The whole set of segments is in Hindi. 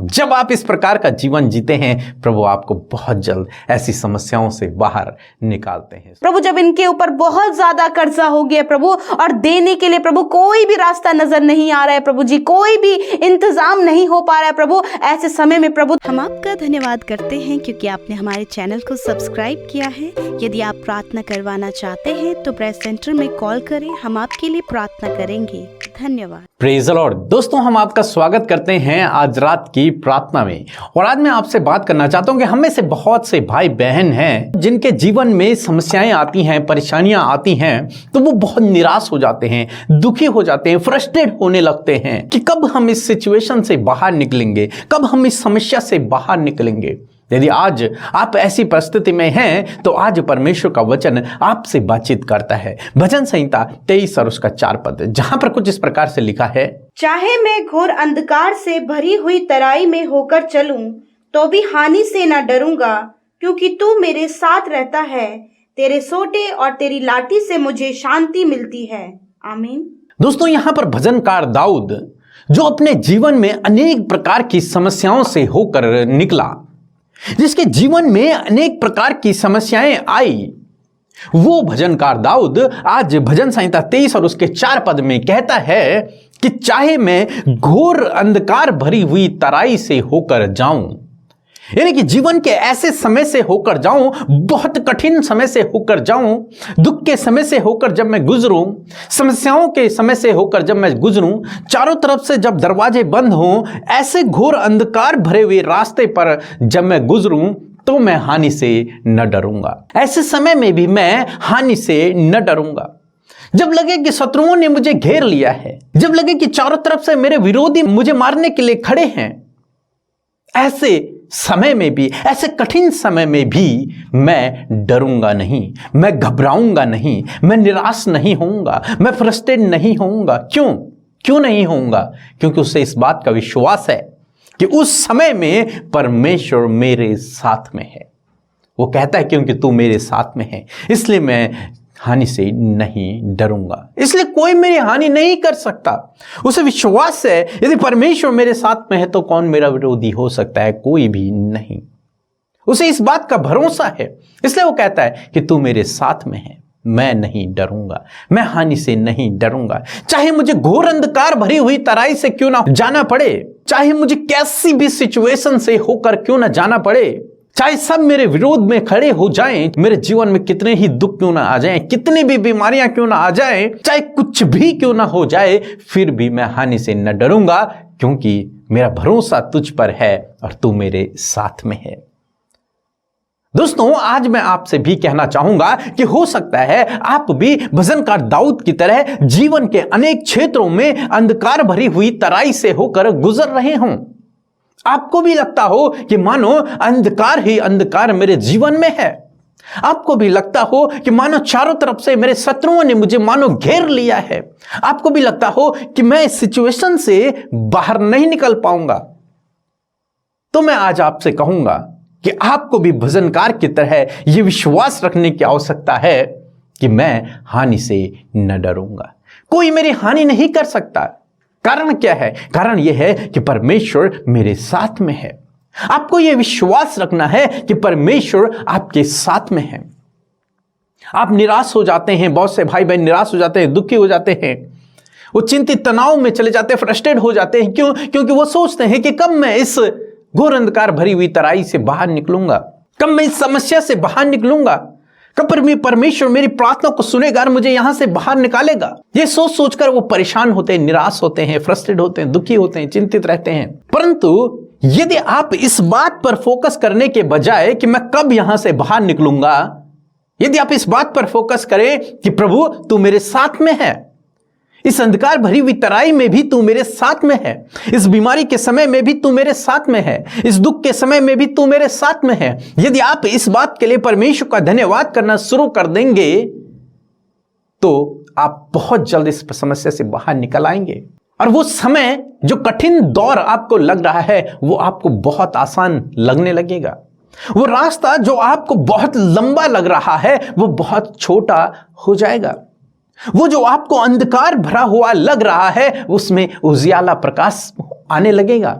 जब आप इस प्रकार का जीवन जीते हैं, प्रभु आपको बहुत जल्द ऐसी समस्याओं से बाहर निकालते हैं। प्रभु जब इनके ऊपर बहुत ज्यादा कर्जा हो गया प्रभु, और देने के लिए प्रभु कोई भी रास्ता नजर नहीं आ रहा है प्रभु जी, कोई भी इंतजाम नहीं हो पा रहा है प्रभु, ऐसे समय में प्रभु हम आपका धन्यवाद करते हैं क्योंकि आपने हमारे चैनल को सब्सक्राइब किया है। यदि आप प्रार्थना करवाना चाहते हैं तो प्रेयर सेंटर में कॉल करें, हम आपके लिए प्रार्थना करेंगे। धन्यवाद। Praise the Lord. दोस्तों, हम आपका स्वागत करते हैं आज रात की प्रार्थना में। और आज मैं आपसे बात करना चाहता हूं कि हम में से बहुत से भाई बहन हैं जिनके जीवन में समस्याएं आती हैं, परेशानियां आती हैं, तो वो बहुत निराश हो जाते हैं, दुखी हो जाते हैं, फ्रस्ट्रेट होने लगते हैं कि कब हम इस सिचुएशन से बाहर निकलेंगे, कब हम इस समस्या से बाहर निकलेंगे। यदि आज आप ऐसी परिस्थिति में हैं तो आज परमेश्वर का वचन आपसे बातचीत करता है। भजन संहिता 23 और उसका 4 पद, जहां पर कुछ इस प्रकार से लिखा है, चाहे मैं घोर अंधकार से भरी हुई तराई में होकर चलूं तो भी हानि से न डरूंगा, क्योंकि तू मेरे साथ रहता है। तेरे सोटे और तेरी लाठी से मुझे शांति मिलती है। आमीन। दोस्तों, यहां पर भजनकार दाऊद जो अपने जीवन में अनेक प्रकार की समस्याओं से होकर निकला, जिसके जीवन में अनेक प्रकार की समस्याएं आई, वो भजनकार दाऊद आज भजन संहिता 23 और उसके 4 पद में कहता है कि चाहे मैं घोर अंधकार भरी हुई तराई से होकर जाऊं, यानी कि जीवन के ऐसे समय से होकर जाऊं, बहुत कठिन समय से होकर जाऊं, दुख के समय से होकर जब मैं गुजरूं, समस्याओं के समय से होकर जब मैं गुजरूं, चारों तरफ से जब दरवाजे बंद हों, ऐसे घोर अंधकार भरे हुए रास्ते पर जब मैं गुजरूं तो मैं हानि से न डरूंगा। ऐसे समय में भी मैं हानि से न डरूंगा। जब लगे कि शत्रुओं ने मुझे घेर लिया है, जब लगे कि चारों तरफ से मेरे विरोधी मुझे मारने के लिए खड़े हैं, ऐसे समय में भी, ऐसे कठिन समय में भी मैं डरूंगा नहीं, मैं घबराऊंगा नहीं, मैं निराश नहीं होऊंगा, मैं फ्रस्ट्रेट नहीं होऊंगा। क्यों नहीं होऊंगा? क्योंकि उससे इस बात का विश्वास है कि उस समय में परमेश्वर मेरे साथ में है। वो कहता है क्योंकि तू मेरे साथ में है, इसलिए मैं हानि से नहीं डरूंगा, इसलिए कोई मेरी हानि नहीं कर सकता। उसे विश्वास है यदि परमेश्वर मेरे साथ में है तो कौन मेरा विरोधी हो सकता है? कोई भी नहीं। उसे इस बात का भरोसा है, इसलिए वो कहता है कि तू मेरे साथ में है, मैं नहीं डरूंगा, मैं हानि से नहीं डरूंगा। चाहे मुझे घोर अंधकार भरी हुई तराई से क्यों ना जाना पड़े, चाहे मुझे कैसी भी सिचुएशन से होकर क्यों ना जाना पड़े, चाहे सब मेरे विरोध में खड़े हो जाएं, मेरे जीवन में कितने ही दुख क्यों ना आ जाएं, कितनी भी बीमारियां क्यों ना आ जाएं, चाहे कुछ भी क्यों ना हो जाए, फिर भी मैं हानि से न डरूंगा, क्योंकि मेरा भरोसा तुझ पर है और तू मेरे साथ में है। दोस्तों, आज मैं आपसे भी कहना चाहूंगा कि हो सकता है आप भी भजनकार दाऊद की तरह जीवन के अनेक क्षेत्रों में अंधकार भरी हुई तराई से होकर गुजर रहे हों। आपको भी लगता हो कि मानो अंधकार ही अंधकार मेरे जीवन में है। आपको भी लगता हो कि मानो चारों तरफ से मेरे शत्रुओं ने मुझे मानो घेर लिया है। आपको भी लगता हो कि मैं इस सिचुएशन से बाहर नहीं निकल पाऊंगा। तो मैं आज आपसे कहूंगा कि आपको भी भजनकार की तरह यह विश्वास रखने की आवश्यकता है कि मैं हानि से न डरूंगा, कोई मेरी हानि नहीं कर सकता। कारण क्या है? कारण यह है कि परमेश्वर मेरे साथ में है। आपको यह विश्वास रखना है कि परमेश्वर आपके साथ में है। आप निराश हो जाते हैं, बहुत से भाई बहन निराश हो जाते हैं, दुखी हो जाते हैं, वो चिंतित तनाव में चले जाते हैं, फ्रस्ट्रेट हो जाते हैं। क्यों? क्योंकि वो सोचते हैं कि कब मैं इस घोर अंधकार भरी हुई तराई से बाहर निकलूंगा, कब मैं इस समस्या से बाहर निकलूंगा, कब परमेश्वर मेरी प्रार्थना को सुनेगा और मुझे यहां से बाहर निकालेगा। ये सोच सोचकर वो परेशान होते हैं, निराश होते हैं, फ्रस्ट्रेट होते हैं, दुखी होते हैं, चिंतित रहते हैं। परंतु यदि आप इस बात पर फोकस करने के बजाय कि मैं कब यहां से बाहर निकलूंगा, यदि आप इस बात पर फोकस करें कि प्रभु तू मेरे साथ में है, इस अंधकार भरी हुई तराई में भी तू मेरे साथ में है, इस बीमारी के समय में भी तू मेरे साथ में है, इस दुख के समय में भी तू मेरे साथ में है, यदि आप इस बात के लिए परमेश्वर का धन्यवाद करना शुरू कर देंगे तो आप बहुत जल्द इस समस्या से बाहर निकल आएंगे। और वो समय, जो कठिन दौर आपको लग रहा है, वो आपको बहुत आसान लगने लगेगा। वो रास्ता जो आपको बहुत लंबा लग रहा है, वो बहुत छोटा हो जाएगा। वो जो आपको अंधकार भरा हुआ लग रहा है, उसमें उजियाला प्रकाश आने लगेगा।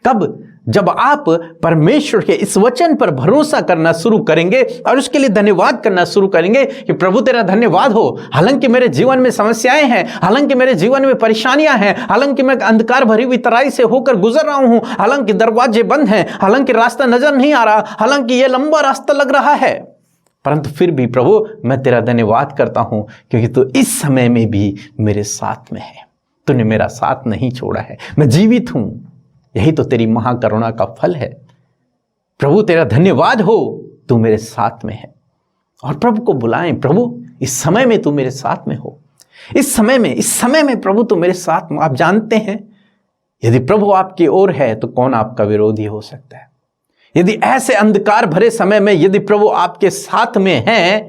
कब? जब आप परमेश्वर के इस वचन पर भरोसा करना शुरू करेंगे और उसके लिए धन्यवाद करना शुरू करेंगे कि प्रभु तेरा धन्यवाद हो, हालांकि मेरे जीवन में समस्याएं हैं, हालांकि मेरे जीवन में परेशानियां हैं, हालांकि मैं अंधकार भरी हुई तराई से होकर गुजर रहा हूं, हालांकि दरवाजे बंद हैं, हालांकि रास्ता नजर नहीं आ रहा, हालांकि यह लंबा रास्ता लग रहा है, परंतु फिर भी प्रभु मैं तेरा धन्यवाद करता हूं क्योंकि तू इस समय में भी मेरे साथ में है, तूने मेरा साथ नहीं छोड़ा है, मैं जीवित हूं। यही तो तेरी महाकरुणा का फल है। प्रभु तेरा धन्यवाद हो, तू मेरे साथ में है। और प्रभु को बुलाएं, प्रभु इस समय में तू मेरे साथ में हो, इस समय में प्रभु तू मेरे साथ में। आप जानते हैं यदि प्रभु आपकी ओर है तो कौन आपका विरोधी हो सकता है। यदि ऐसे अंधकार भरे समय में यदि प्रभु आपके साथ में है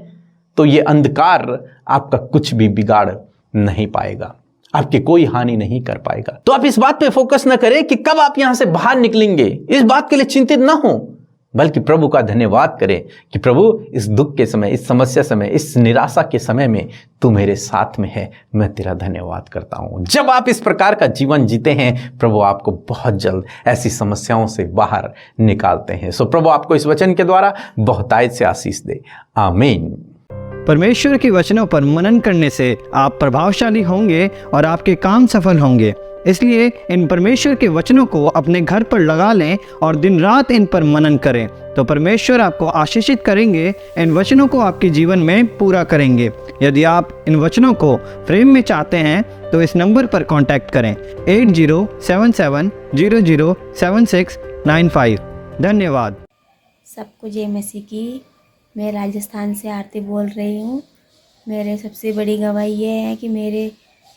तो ये अंधकार आपका कुछ भी बिगाड़ नहीं पाएगा, आपकी कोई हानि नहीं कर पाएगा। तो आप इस बात पे फोकस ना करें कि कब आप यहां से बाहर निकलेंगे, इस बात के लिए चिंतित ना हो, बल्कि प्रभु का धन्यवाद करें कि प्रभु इस दुख के समय, इस समस्या समय, इस निराशा के समय में तू मेरे साथ में है, मैं तेरा धन्यवाद करता हूं। जब आप इस प्रकार का जीवन जीते हैं प्रभु आपको बहुत जल्द ऐसी समस्याओं से बाहर निकालते हैं। सो प्रभु आपको इस वचन के द्वारा बहुतायत से आशीष दे, आमीन। परमेश्वर के वचनों पर मनन करने से आप प्रभावशाली होंगे और आपके काम सफल होंगे। इसलिए इन परमेश्वर के वचनों को अपने घर पर लगा लें और दिन रात इन पर मनन करें, तो परमेश्वर आपको आशीषित करेंगे, इन वचनों को आपके जीवन में पूरा करेंगे। यदि आप इन वचनों को फ्रेम में चाहते हैं तो इस नंबर पर कांटेक्ट करें 8077007695। धन्यवाद। सबको जय मसीह की। मैं राजस्थान से आरती बोल रही हूँ। मेरे सबसे बड़ी गवाही ये है कि मेरे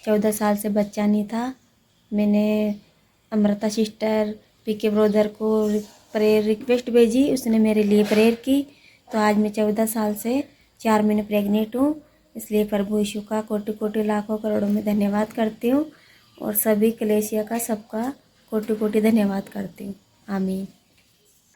14 साल से बच्चा नहीं था। मैंने अमृता सिस्टर पीके ब्रदर को प्रेयर रिक्वेस्ट भेजी, उसने मेरे लिए प्रेयर की, तो आज मैं 14 साल से 4 महीने प्रेग्नेंट हूँ। इसलिए प्रभु यीशु का कोटि कोटि लाखों करोड़ों में धन्यवाद करती हूँ और सभी कलेसिया का सबका कोटि कोटि धन्यवाद करती हूँ। आमीन।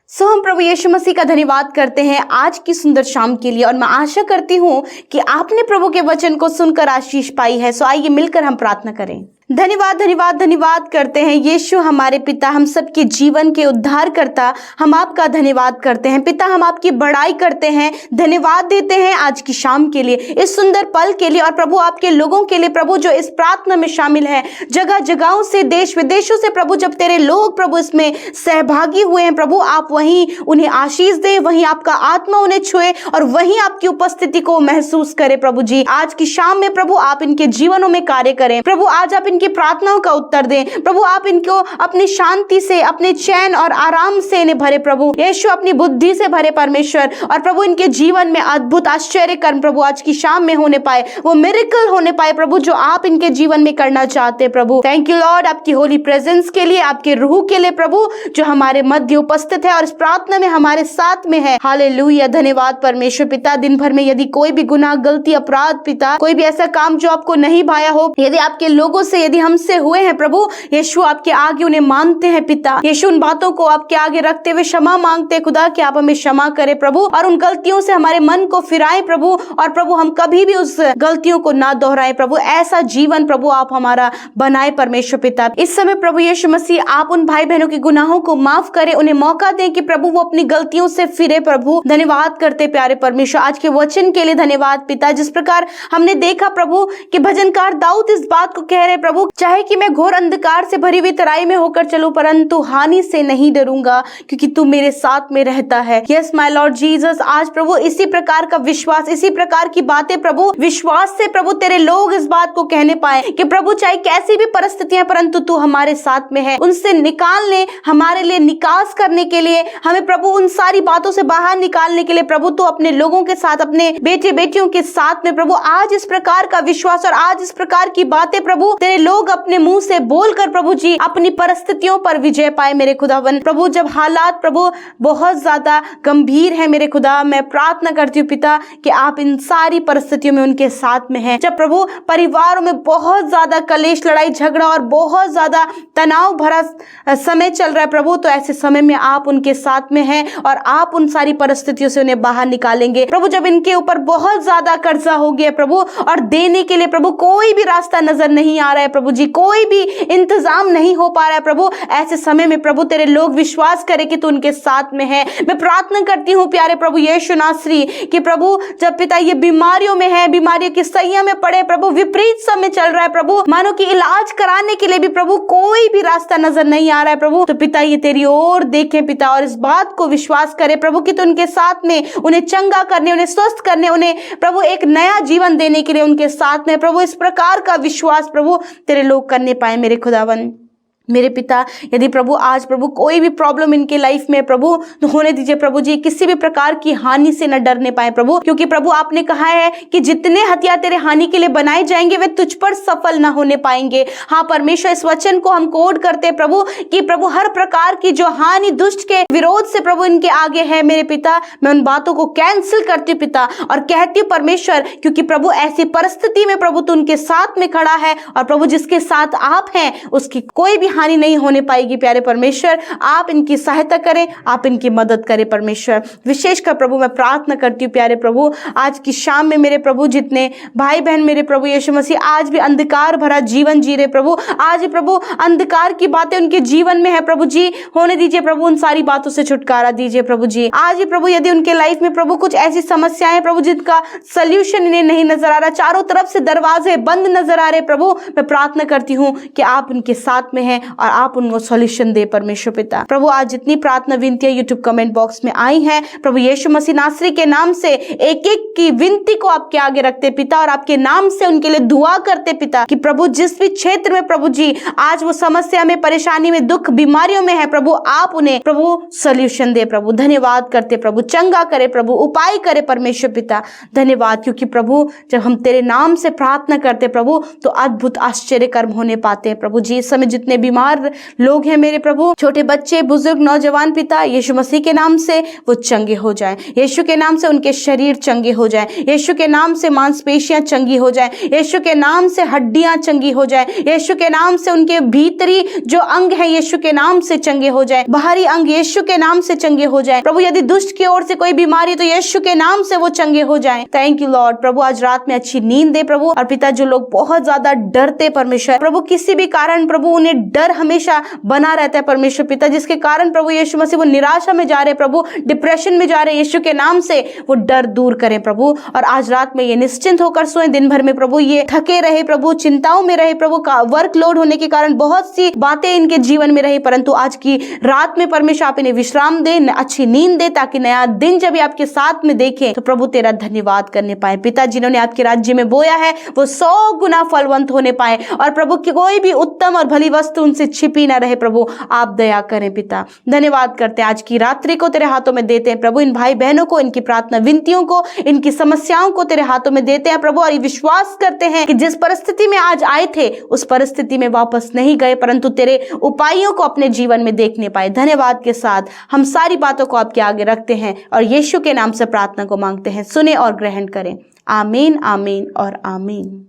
सो हम प्रभु यीशु मसीह का धन्यवाद करते हैं आज की सुंदर शाम के लिए, और मैं आशा करती हूँ कि आपने प्रभु के वचन को सुनकर आशीष पाई है। सो आइए मिलकर हम प्रार्थना करें। धन्यवाद धन्यवाद धन्यवाद करते हैं यीशु हमारे पिता, हम सबके जीवन के उद्धार करता, हम आपका धन्यवाद करते हैं पिता, हम आपकी बड़ाई करते हैं, धन्यवाद देते हैं आज की शाम के लिए, इस सुंदर पल के लिए, और प्रभु आपके लोगों के लिए प्रभु जो इस प्रार्थना में शामिल है, जगह जगहों से, देश विदेशों से प्रभु जब तेरे लोग प्रभु इसमें सहभागी हुए हैं प्रभु, आप वहीं उन्हें आशीष दे, वहीं आपका आत्मा उन्हें छुए और वहीं आपकी उपस्थिति को महसूस करे। प्रभु जी आज की शाम में प्रभु आप इनके जीवनों में कार्य करें प्रभु, आज आप इनकी प्रार्थनाओं का उत्तर दें प्रभु, आप इनको अपनी शांति से, अपने चैन और आराम से इन्हें भरे प्रभु यीशु, अपनी बुद्धि से भरे परमेश्वर, और प्रभु इनके जीवन में अद्भुत आश्चर्य कर्म प्रभु आज की शाम में होने पाए, वो मिरेकल होने पाए प्रभु जो आप इनके जीवन में करना चाहते प्रभु। थैंक यू लॉर्ड आपकी होली प्रेजेंस के लिए, आपके रूह के लिए प्रभु जो हमारे मध्य उपस्थित है और इस प्रार्थना में हमारे साथ में है। हालेलुया। धन्यवाद परमेश्वर पिता। दिन भर में यदि कोई भी गुनाह, गलती, अपराध पिता, कोई भी ऐसा काम जो आपको नहीं भाया हो, यदि आपके लोगों से, यदि हमसे हुए हैं प्रभु यीशु, आपके आगे उन्हें मानते हैं पिता यीशु, उन बातों को आपके आगे रखते हुए क्षमा मांगते खुदा कि आप हमें क्षमा करें प्रभु, और उन गलतियों से हमारे मन को फिराएं प्रभु, और प्रभु हम कभी भी उस गलतियों को ना दोहराएं प्रभु, ऐसा जीवन प्रभु आप हमारा बनाए परमेश्वर पिता। इस समय प्रभु यीशु मसीह आप उन भाई बहनों के गुनाहों को माफ करें, उन्हें मौका दें कि प्रभु वो अपनी गलतियों से फिरे प्रभु। धन्यवाद करते प्यारे परमेश्वर आज के वचन के लिए धन्यवाद पिता। जिस प्रकार हमने देखा प्रभु कि भजनकार दाऊद इस बात को कह रहे प्रभु, चाहे कि मैं घोर अंधकार से भरी हुई तराई में होकर चलूं परंतु हानि से नहीं डरूंगा क्योंकि तू मेरे साथ में रहता है। यस माय लॉर्ड जीसस, आज प्रभु इसी प्रकार का विश्वास, इसी प्रकार की बातें प्रभु विश्वास से प्रभु तेरे लोग इस बात को कहने पाए कि प्रभु चाहे कैसी भी परिस्थितियां परंतु तू हमारे साथ में है, उनसे निकालने, हमारे लिए निकास करने के लिए, हमें प्रभु उन सारी बातों से बाहर निकालने के लिए प्रभु तू अपने लोगों के साथ, अपने बेटे बेटियों के साथ में प्रभु आज इस प्रकार का विश्वास और आज इस प्रकार की बातें प्रभु तेरे लोग अपने मुंह से बोलकर प्रभु जी अपनी परिस्थितियों पर विजय पाए मेरे खुदावन। प्रभु जब हालात प्रभु बहुत ज्यादा गंभीर है मेरे खुदा, मैं प्रार्थना करती हूँ पिता कि आप इन सारी परिस्थितियों में उनके साथ में हैं। जब प्रभु परिवारों में बहुत ज्यादा कलेश, लड़ाई झगड़ा और बहुत ज्यादा तनाव भरा समय चल रहा है प्रभु, तो ऐसे समय में आप उनके साथ में हैं और आप उन सारी परिस्थितियों से उन्हें बाहर निकालेंगे प्रभु। जब इनके ऊपर बहुत ज्यादा कर्जा हो गया प्रभु और देने के लिए प्रभु कोई भी रास्ता नजर नहीं आ रहा है प्रभु जी, कोई भी इंतजाम नहीं हो पा रहा है प्रभु, ऐसे समय में प्रभु तेरे लोग विश्वास करें कि तू उनके साथ में है। मैं प्रार्थना करती हूँ प्यारे प्रभु यीशु नासरी कि प्रभु जब पिता ये बीमारियों में है, बीमारियों की सैया में पड़े प्रभु, विपरीत समय चल रहा है प्रभु, मानो कि इलाज कराने के लिए भी प्रभु कोई भी रास्ता नजर नहीं आ रहा है प्रभु, तो पिता ये तेरी ओर देखें पिता और इस बात को विश्वास करें प्रभु कि तू उनके साथ में उन्हें चंगा करने, उन्हें स्वस्थ करने, उन्हें प्रभु एक नया जीवन देने के लिए उनके साथ में प्रभु इस प्रकार का विश्वास प्रभु तेरे लोग करने पाए मेरे खुदावन मेरे पिता। यदि प्रभु आज प्रभु कोई भी प्रॉब्लम इनके लाइफ में प्रभु तो होने दीजिए प्रभु जी, किसी भी प्रकार की हानि से न डरने पाए प्रभु, क्योंकि प्रभु आपने कहा है कि जितने हथियार तेरे हानि के लिए बनाए जाएंगे वे तुझ पर सफल न होने पाएंगे। हाँ परमेश्वर, इस वचन को हम कोड करते हैं प्रभु कि प्रभु हर प्रकार की जो हानि दुष्ट के विरोध से प्रभु इनके आगे है मेरे पिता, मैं उन बातों को कैंसिल करती हूँ पिता और कहती हूँ परमेश्वर, क्योंकि प्रभु ऐसी परिस्थिति में प्रभु तू उनके साथ में खड़ा है और प्रभु जिसके साथ आप हैं उसकी कोई भी हानि नहीं होने पाएगी। प्यारे परमेश्वर, आप इनकी सहायता करें, आप इनकी मदद करें परमेश्वर। विशेषकर प्रभु मैं प्रार्थना करती हूँ प्यारे प्रभु, आज की शाम में मेरे प्रभु जितने भाई बहन मेरे प्रभु यीशु मसीह आज भी अंधकार भरा जीवन जी रहे प्रभु, आज प्रभु अंधकार की बातें उनके जीवन में है प्रभु जी, होने दीजिए प्रभु उन सारी बातों से छुटकारा दीजिए प्रभु जी। आज भी प्रभु यदि उनके लाइफ में प्रभु कुछ ऐसी समस्याएं प्रभु जिनका सोल्यूशन इन्हें नहीं नजर आ रहा, चारों तरफ से दरवाजे बंद नजर आ रहे प्रभु, मैं प्रार्थना करती हूँ कि आप उनके साथ में हैं और आप उनको सॉल्यूशन दे परमेश्वर पिता। प्रभु आज जितनी प्रार्थना विनतियां यूट्यूब कमेंट बॉक्स में आई हैं प्रभु यीशु मसीह नासरी के नाम से एक एक की विनती को आपके आगे रखते पिता और आपके नाम से उनके लिए दुआ करते पिता कि प्रभु जिस भी क्षेत्र में प्रभु जी आज वो समस्या में, परेशानी में, दुख बीमारियों में है प्रभु, आप उन्हें प्रभु सॉल्यूशन दे प्रभु। धन्यवाद करते प्रभु, चंगा करे प्रभु, उपाय करे परमेश्वर पिता। धन्यवाद क्योंकि प्रभु जब हम तेरे नाम से प्रार्थना करते प्रभु तो अद्भुत आश्चर्य कर्म होने पाते हैं प्रभु जी। इस समय जितने बीमार लोग हैं मेरे प्रभु, छोटे बच्चे, बुजुर्ग, नौजवान पिता, यीशु मसीह के नाम से वो चंगे हो जाएं, यीशु के नाम से उनके शरीर चंगे हो जाएं, यीशु के नाम से मांसपेशियां चंगी हो जाएं, यीशु के नाम से हड्डियां चंगी हो जाएं, यीशु के नाम से उनके भीतरी जो अंग है यीशु के नाम से चंगे हो जाएं, बाहरी अंग यीशु के नाम से चंगे हो जाएं प्रभु। यदि दुष्ट की ओर से कोई बीमारी तो यीशु के नाम से वो चंगे हो जाएं। Thank you Lord. प्रभु आज रात में अच्छी नींद दे प्रभु। और पिता जो लोग बहुत ज्यादा डरते परमेश्वर प्रभु, किसी भी कारण प्रभु उन्हें डर हमेशा बना रहता है परमेश्वर पिता, जिसके कारण प्रभु यीशु मसीह वो निराशा में जा रहे प्रभु, डिप्रेशन में जा रहे, यीशु के नाम से वो डर दूर करें प्रभु। और आज रात में ये निश्चिंत होकर सोए, दिन भर में प्रभु ये थके रहे प्रभु, चिंताओं में रहे प्रभु, का वर्कलोड होने के कारण बहुत सी बातें इनके जीवन में रही, परंतु आज की रात में परमेश्वर आप इन्हें विश्राम दे, अच्छी नींद दे, ताकि नया दिन जब आपके साथ में देखें तो प्रभु तेरा धन्यवाद करने पाए। पिता जिन्होंने आपके राज्य में बोया है वो 100 गुना फलवंत होने पाए और प्रभु की कोई भी उत्तम और भली वस्तु उनसे छिपी ना रहे प्रभु, आप दया करें पिता। धन्यवाद करते हैं, आज की रात्रि को तेरे हाथों में देते हैं प्रभु, इन भाई बहनों को, इनकी प्रार्थना विनतियों को, इनकी समस्याओं को तेरे हाथों में देते हैं प्रभु। और ये विश्वास करते हैं कि जिस परिस्थिति में आज आए थे उस परिस्थिति में वापस नहीं गए, परंतु तेरे उपायों को अपने जीवन में देखने पाए। धन्यवाद के साथ हम सारी बातों को आपके आगे रखते हैं और यीशु के नाम से प्रार्थना को मांगते हैं, सुने और ग्रहण करें। आमीन, आमीन और आमीन।